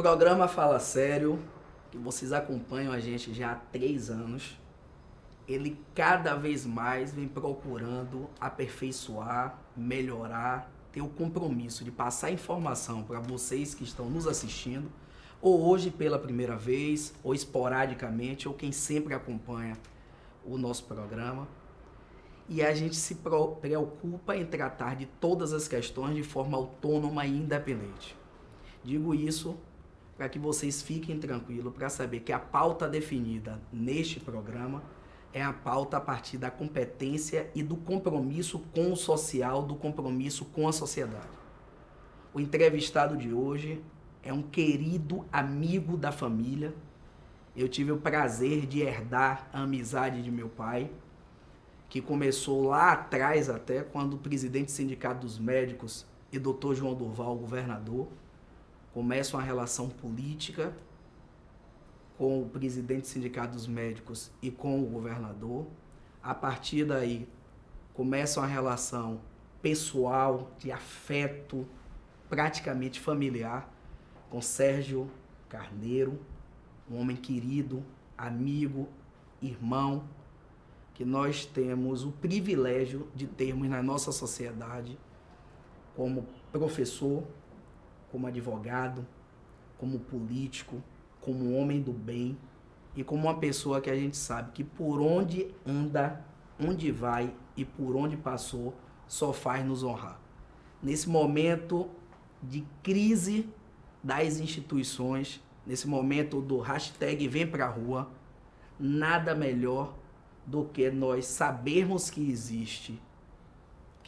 programa Fala Sério, que vocês acompanham a gente já há 3 anos, ele cada vez mais vem procurando aperfeiçoar, melhorar, ter o compromisso de passar informação para vocês que estão nos assistindo, ou hoje pela primeira vez, ou esporadicamente, ou quem sempre acompanha o nosso programa. E a gente se preocupa em tratar de todas as questões de forma autônoma e independente. Digo isso para que vocês fiquem tranquilos, para saber que a pauta definida neste programa é a pauta a partir da competência e do compromisso com o social, do compromisso com a sociedade. O entrevistado de hoje é um querido amigo da família. Eu tive o prazer de herdar a amizade de meu pai, que começou lá atrás até, quando o presidente do Sindicato dos Médicos e Dr. João Durval, governador, começa uma relação política com o presidente do Sindicato dos Médicos e com o governador. A partir daí, começa uma relação pessoal, de afeto, praticamente familiar, com Sérgio Carneiro, um homem querido, amigo, irmão, que nós temos o privilégio de termos na nossa sociedade como professor, como advogado, como político, como homem do bem e como uma pessoa que a gente sabe que por onde anda, onde vai e por onde passou, só faz nos honrar. Nesse momento de crise das instituições, nesse momento do hashtag Vem Pra Rua, nada melhor do que nós sabermos que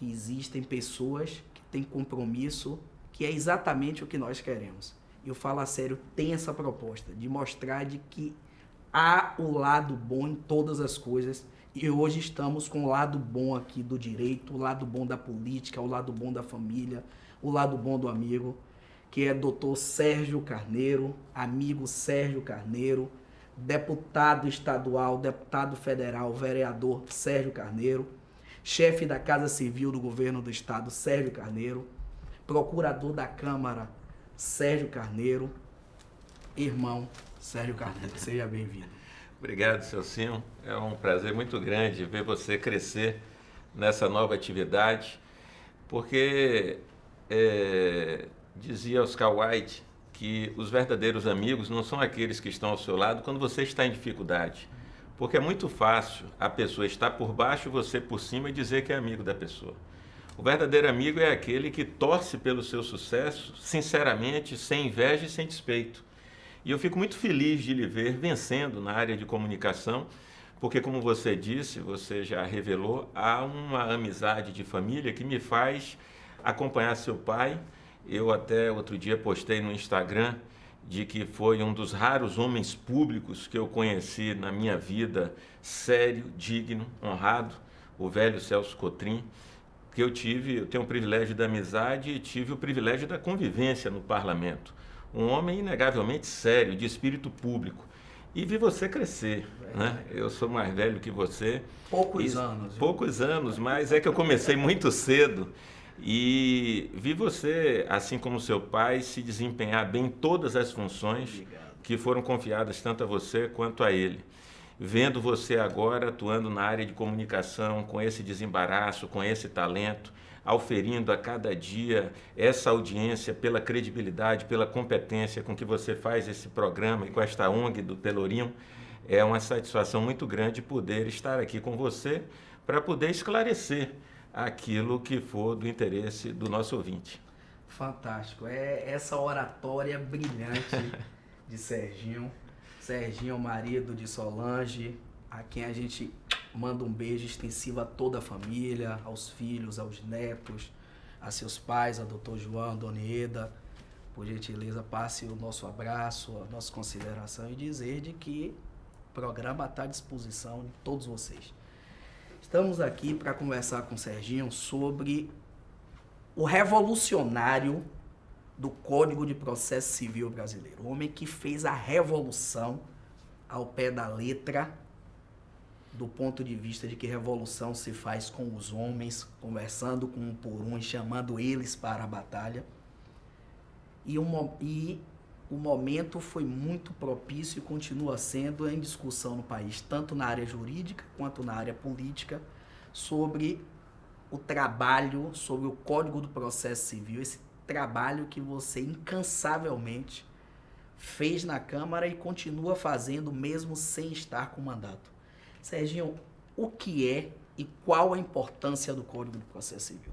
existem pessoas que têm compromisso, que é exatamente o que nós queremos. E o Fala Sério tem essa proposta de mostrar de que há o lado bom em todas as coisas, e hoje estamos com o lado bom aqui do direito, o lado bom da política, o lado bom da família, o lado bom do amigo, que é Dr. Sérgio Carneiro, amigo Sérgio Carneiro, deputado estadual, deputado federal, vereador Sérgio Carneiro, chefe da Casa Civil do Governo do Estado, Sérgio Carneiro, procurador da Câmara, Sérgio Carneiro, irmão Sérgio Carneiro. Seja bem-vindo. Obrigado, Celcinho. É um prazer muito grande ver você crescer nessa nova atividade, porque dizia Oscar Wilde que os verdadeiros amigos não são aqueles que estão ao seu lado quando você está em dificuldade. Porque é muito fácil a pessoa estar por baixo e você por cima e dizer que é amigo da pessoa. O verdadeiro amigo é aquele que torce pelo seu sucesso, sinceramente, sem inveja e sem despeito. E eu fico muito feliz de lhe ver vencendo na área de comunicação, porque, como você disse, você já revelou, há uma amizade de família que me faz acompanhar seu pai. Eu até outro dia postei no Instagram de que foi um dos raros homens públicos que eu conheci na minha vida, sério, digno, honrado, o velho Celso Cotrim, que eu tenho o privilégio da amizade e tive o privilégio da convivência no parlamento. Um homem inegavelmente sério, de espírito público. E vi você crescer, né? Eu sou mais velho que você. Poucos anos. Poucos anos, mas é que eu comecei muito cedo. E vi você, assim como seu pai, se desempenhar bem em todas as funções que foram confiadas tanto a você quanto a ele. Vendo você agora atuando na área de comunicação, com esse desembaraço, com esse talento, auferindo a cada dia essa audiência pela credibilidade, pela competência com que você faz esse programa e com esta ONG do Pelourinho, é uma satisfação muito grande poder estar aqui com você para poder esclarecer aquilo que for do interesse do nosso ouvinte. Fantástico. É essa oratória brilhante de Serginho. Serginho, marido de Solange, a quem a gente manda um beijo extensivo a toda a família, aos filhos, aos netos, a seus pais, a doutor João, a dona Ieda. Por gentileza, passe o nosso abraço, a nossa consideração e dizer de que o programa está à disposição de todos vocês. Estamos aqui para conversar com o Serginho sobre o revolucionário do Código de Processo Civil brasileiro. O homem que fez a revolução ao pé da letra, do ponto de vista de que revolução se faz com os homens, conversando com um por um e chamando eles para a batalha. E o momento foi muito propício e continua sendo em discussão no país, tanto na área jurídica quanto na área política, sobre o trabalho, sobre o Código do Processo Civil, esse trabalho que você incansavelmente fez na Câmara e continua fazendo mesmo sem estar com mandato. Serginho, o que é e qual a importância do Código do Processo Civil?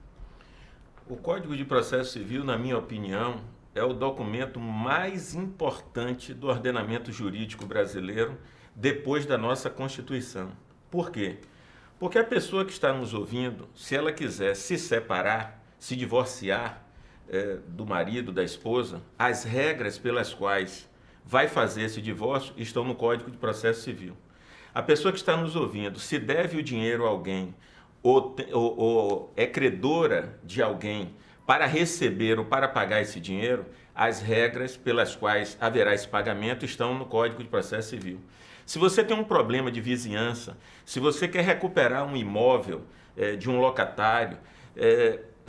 O Código de Processo Civil, na minha opinião, é o documento mais importante do ordenamento jurídico brasileiro depois da nossa Constituição. Por quê? Porque a pessoa que está nos ouvindo, se ela quiser se separar, se divorciar do marido, da esposa, as regras pelas quais vai fazer esse divórcio estão no Código de Processo Civil. A pessoa que está nos ouvindo, se deve o dinheiro a alguém ou é credora de alguém para receber ou para pagar esse dinheiro, as regras pelas quais haverá esse pagamento estão no Código de Processo Civil. Se você tem um problema de vizinhança, se você quer recuperar um imóvel de um locatário,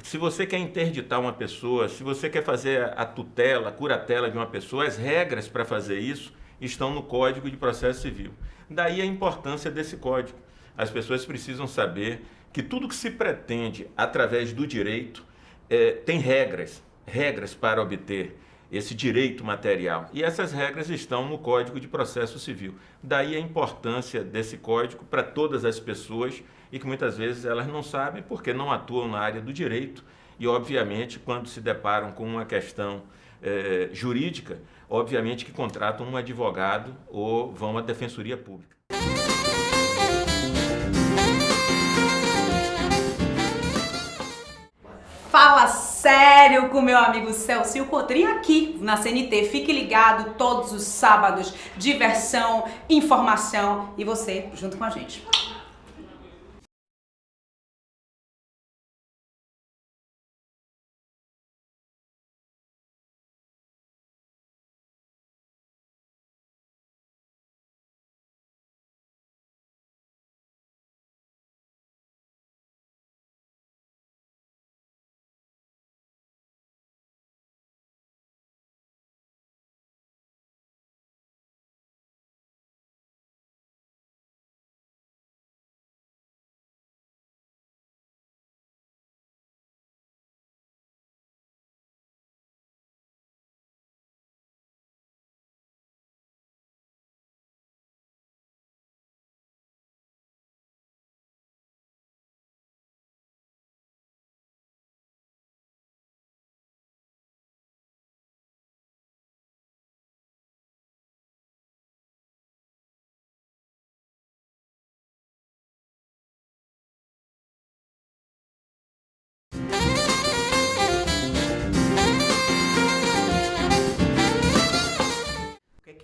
se você quer interditar uma pessoa, se você quer fazer a tutela, a curatela de uma pessoa, as regras para fazer isso estão no Código de Processo Civil. Daí a importância desse código. As pessoas precisam saber que tudo que se pretende através do direito tem regras para obter esse direito material. E essas regras estão no Código de Processo Civil. Daí a importância desse código para todas as pessoas e que muitas vezes elas não sabem porque não atuam na área do direito e, obviamente, quando se deparam com uma questão jurídica, obviamente que contratam um advogado ou vão à Defensoria Pública. Fala sério com meu amigo Celcio Cotrim aqui na CNT. Fique ligado todos os sábados. Diversão, informação e você junto com a gente.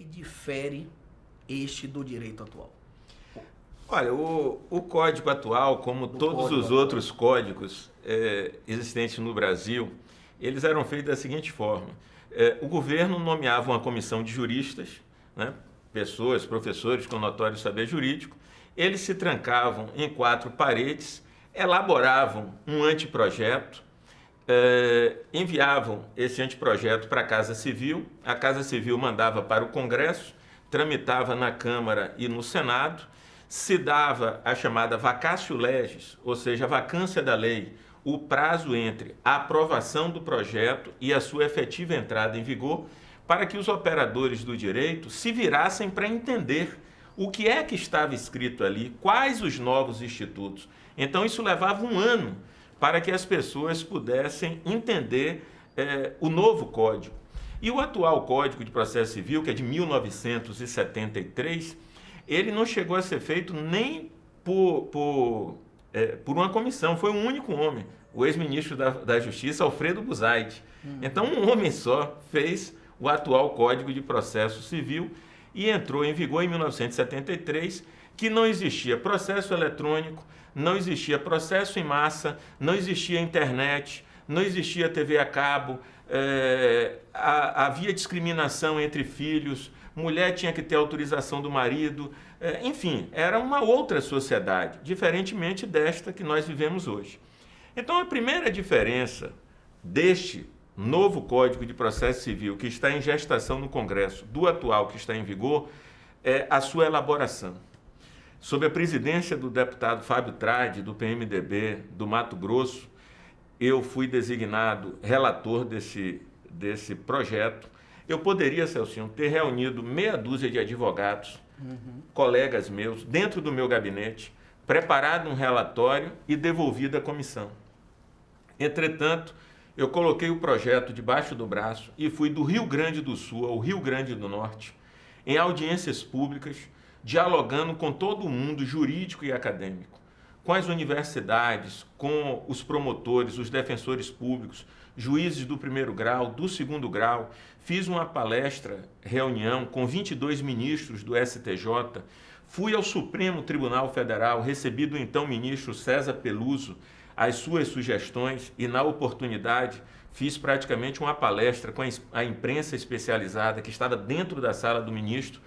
Difere este do direito atual? Olha, o código atual, como todos os outros códigos existentes no Brasil, eles eram feitos da seguinte forma. O governo nomeava uma comissão de juristas, né, pessoas, professores com notório saber jurídico, eles se trancavam em 4 paredes, elaboravam um anteprojeto, enviavam esse anteprojeto para a Casa Civil mandava para o Congresso, tramitava na Câmara e no Senado, se dava a chamada vacatio legis, ou seja, a vacância da lei, o prazo entre a aprovação do projeto e a sua efetiva entrada em vigor, para que os operadores do direito se virassem para entender o que é que estava escrito ali, quais os novos institutos. Então isso levava um ano para que as pessoas pudessem entender o novo código. E o atual Código de Processo Civil, que é de 1973, ele não chegou a ser feito nem por uma comissão, foi um único homem, o ex-ministro da Justiça, Alfredo Buzaide. Então, um homem só fez o atual Código de Processo Civil e entrou em vigor em 1973, que não existia processo eletrônico, não existia processo em massa, não existia internet, não existia TV a cabo, havia discriminação entre filhos, mulher tinha que ter autorização do marido, enfim, era uma outra sociedade, diferentemente desta que nós vivemos hoje. Então, a primeira diferença deste novo Código de Processo Civil que está em gestação no Congresso, do atual que está em vigor, é a sua elaboração. Sob a presidência do deputado Fábio Trade, do PMDB do Mato Grosso, eu fui designado relator desse projeto. Eu poderia, Celcinho, ter reunido meia dúzia de advogados, colegas meus, dentro do meu gabinete, preparado um relatório e devolvido à comissão. Entretanto, eu coloquei o projeto debaixo do braço e fui do Rio Grande do Sul ao Rio Grande do Norte, em audiências públicas, dialogando com todo mundo jurídico e acadêmico, com as universidades, com os promotores, os defensores públicos, juízes do primeiro grau, do segundo grau. Fiz uma palestra, reunião com 22 ministros do STJ, fui ao Supremo Tribunal Federal, recebi do então ministro César Peluso as suas sugestões e, na oportunidade, fiz praticamente uma palestra com a imprensa especializada que estava dentro da sala do ministro,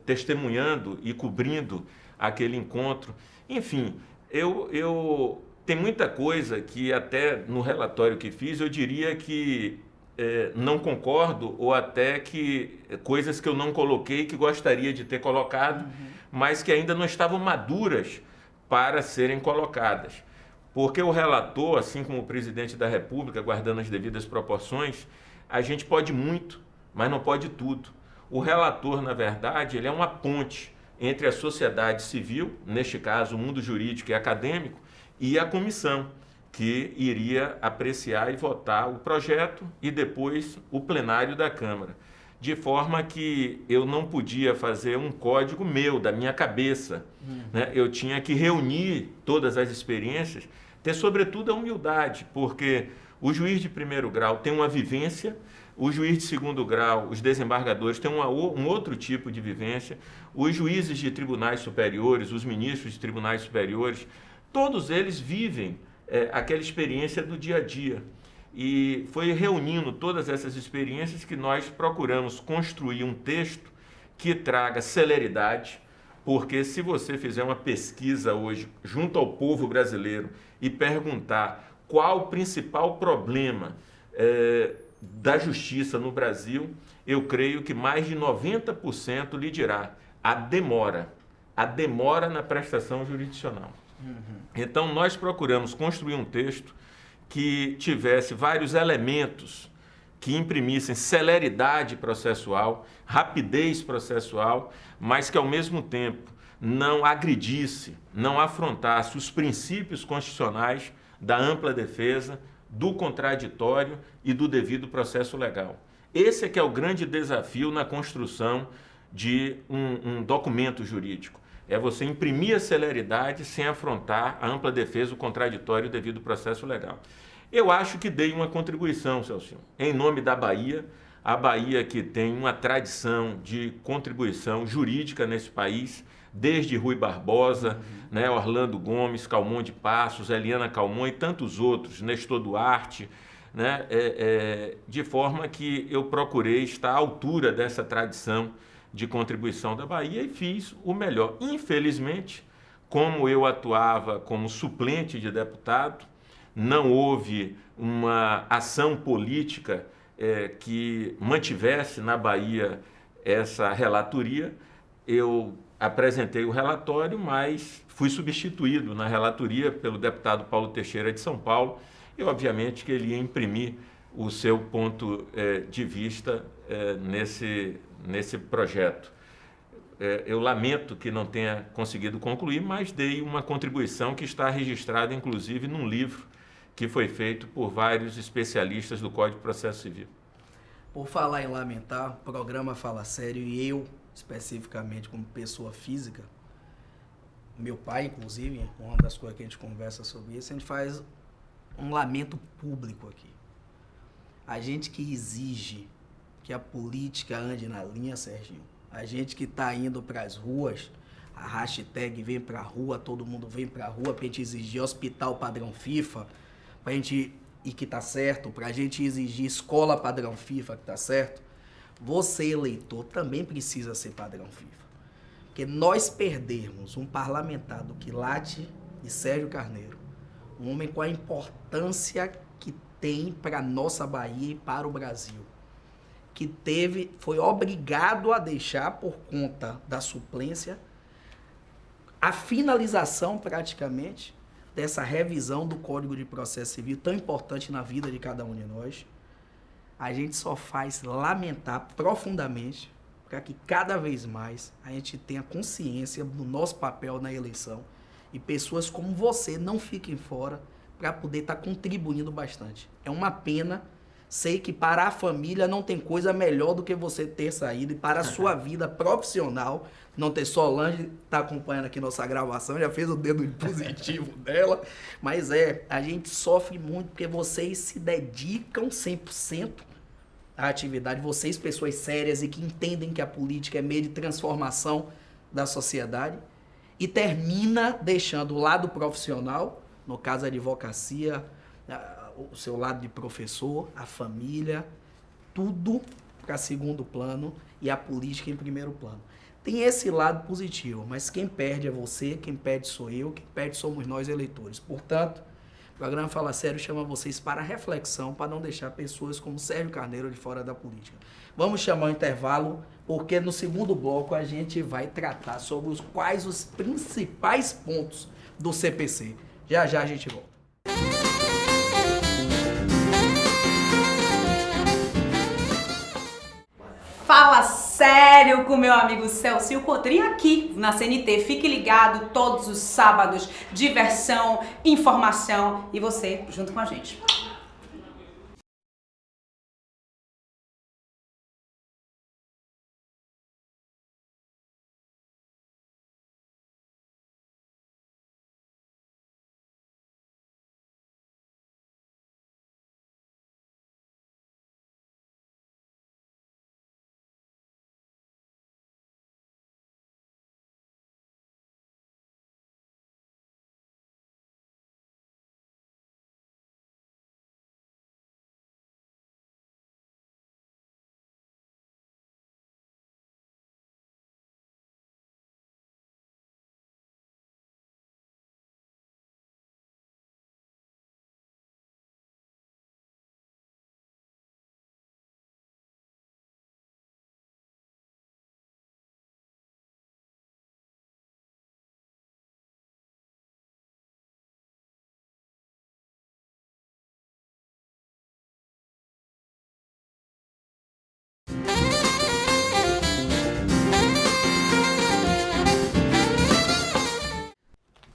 testemunhando e cobrindo aquele encontro. Enfim, tem muita coisa que até no relatório que fiz eu diria que não concordo, ou até que coisas que eu não coloquei que gostaria de ter colocado, mas que ainda não estavam maduras para serem colocadas. Porque o relator, assim como o presidente da República, guardando as devidas proporções, a gente pode muito, mas não pode tudo. O relator, na verdade, ele é uma ponte entre a sociedade civil, neste caso o mundo jurídico e acadêmico, e a comissão, que iria apreciar e votar o projeto e depois o plenário da Câmara. De forma que eu não podia fazer um código meu, da minha cabeça. Né? Eu tinha que reunir todas as experiências, ter sobretudo a humildade, porque o juiz de primeiro grau tem uma vivência, o juiz de segundo grau, os desembargadores têm um outro tipo de vivência, os juízes de tribunais superiores, os ministros de tribunais superiores, todos eles vivem aquela experiência do dia a dia. E foi reunindo todas essas experiências que nós procuramos construir um texto que traga celeridade, porque se você fizer uma pesquisa hoje junto ao povo brasileiro e perguntar qual o principal problema da justiça no Brasil, eu creio que mais de 90% lhe dirá a demora na prestação jurisdicional. Então, nós procuramos construir um texto que tivesse vários elementos que imprimissem celeridade processual, rapidez processual, mas que, ao mesmo tempo, não agredisse, não afrontasse os princípios constitucionais da ampla defesa, do contraditório e do devido processo legal. Esse é que é o grande desafio na construção de um documento jurídico. É você imprimir a celeridade sem afrontar a ampla defesa, o contraditório e o devido processo legal. Eu acho que dei uma contribuição, Celcinho, em nome da Bahia, a Bahia que tem uma tradição de contribuição jurídica nesse país, desde Rui Barbosa, né, Orlando Gomes, Calmon de Passos, Eliana Calmon e tantos outros, Nestor Duarte, né, de forma que eu procurei estar à altura dessa tradição de contribuição da Bahia e fiz o melhor. Infelizmente, como eu atuava como suplente de deputado, não houve uma ação política que mantivesse na Bahia essa relatoria. Eu apresentei o relatório, mas fui substituído na relatoria pelo deputado Paulo Teixeira de São Paulo e, obviamente, que ele ia imprimir o seu ponto de vista nesse projeto. Eu lamento que não tenha conseguido concluir, mas dei uma contribuição que está registrada, inclusive, num livro que foi feito por vários especialistas do Código de Processo Civil. Por falar em lamentar, o programa Fala Sério e eu, especificamente como pessoa física, meu pai, inclusive, uma das coisas que a gente conversa sobre isso, a gente faz um lamento público aqui. A gente que exige que a política ande na linha, Serginho, a gente que está indo para as ruas, a hashtag vem para a rua, todo mundo vem para a rua para a gente exigir hospital padrão FIFA, pra gente, e que tá certo, pra gente exigir escola padrão FIFA, que tá certo, você, eleitor, também precisa ser padrão FIFA. Porque nós perdermos um parlamentar do quilate de Sérgio Carneiro, um homem com a importância que tem para nossa Bahia e para o Brasil, que foi obrigado a deixar por conta da suplência a finalização praticamente dessa revisão do Código de Processo Civil tão importante na vida de cada um de nós. A gente só faz lamentar profundamente para que cada vez mais a gente tenha consciência do nosso papel na eleição e pessoas como você não fiquem fora para poder estar contribuindo bastante. É uma pena, sei que para a família não tem coisa melhor do que você ter saído e para a sua vida profissional, não ter Solange está acompanhando aqui nossa gravação, já fez o dedo positivo dela, mas a gente sofre muito porque vocês se dedicam 100% à atividade, vocês pessoas sérias e que entendem que a política é meio de transformação da sociedade e termina deixando o lado profissional, no caso a advocacia, o seu lado de professor, a família, tudo para segundo plano e a política em primeiro plano. Tem esse lado positivo, mas quem perde é você, quem perde sou eu, quem perde somos nós eleitores. Portanto, o programa Fala Sério chama vocês para reflexão, para não deixar pessoas como Sérgio Carneiro de fora da política. Vamos chamar o intervalo, porque no segundo bloco a gente vai tratar sobre quais os principais pontos do CPC. Já já a gente volta. Fala sério com meu amigo Celso Cotrim aqui na CNT. Fique ligado todos os sábados. Diversão, informação e você junto com a gente.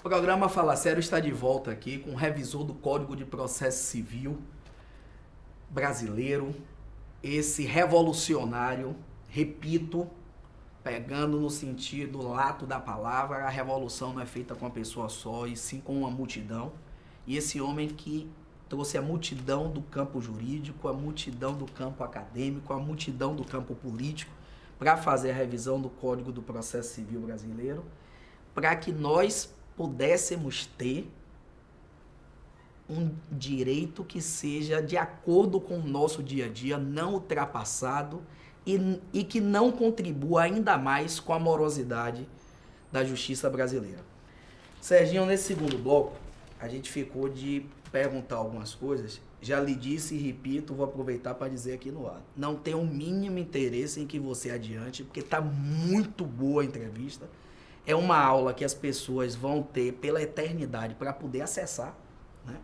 O programa Fala Sério está de volta aqui com o revisor do Código de Processo Civil brasileiro, esse revolucionário, repito, pegando no sentido lato da palavra, a revolução não é feita com uma pessoa só, e sim com uma multidão. E esse homem que trouxe a multidão do campo jurídico, a multidão do campo acadêmico, a multidão do campo político, para fazer a revisão do Código do Processo Civil brasileiro, para que nós pudéssemos ter um direito que seja de acordo com o nosso dia a dia, não ultrapassado e que não contribua ainda mais com a morosidade da justiça brasileira. Serginho, nesse segundo bloco, a gente ficou de perguntar algumas coisas. Já lhe disse e repito, vou aproveitar para dizer aqui no ar. Não tenho o mínimo interesse em que você adiante, porque está muito boa a entrevista. É uma aula que as pessoas vão ter pela eternidade para poder acessar, né?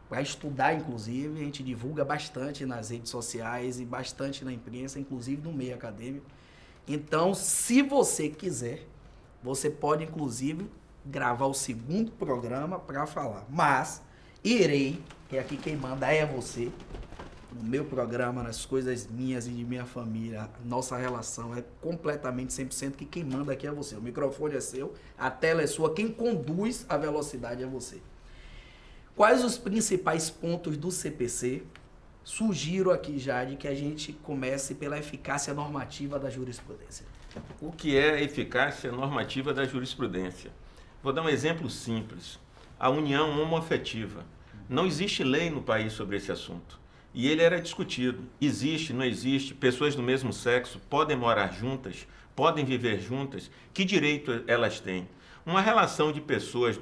Para estudar, inclusive. A gente divulga bastante nas redes sociais e bastante na imprensa, inclusive no meio acadêmico. Então, se você quiser, você pode, inclusive, gravar o segundo programa para falar. Mas irei, que aqui quem manda é você, no meu programa, nas coisas minhas e de minha família, nossa relação é completamente 100% que quem manda aqui é você. O microfone é seu, a tela é sua, quem conduz a velocidade é você. Quais os principais pontos do CPC? Sugiro aqui, Jade, que a gente comece pela eficácia normativa da jurisprudência. O que é a eficácia normativa da jurisprudência? Vou dar um exemplo simples. A união homoafetiva. Não existe lei no país sobre esse assunto. E ele era discutido. Existe, não existe? Pessoas do mesmo sexo podem morar juntas? Podem viver juntas? Que direito elas têm? Uma relação de pessoas do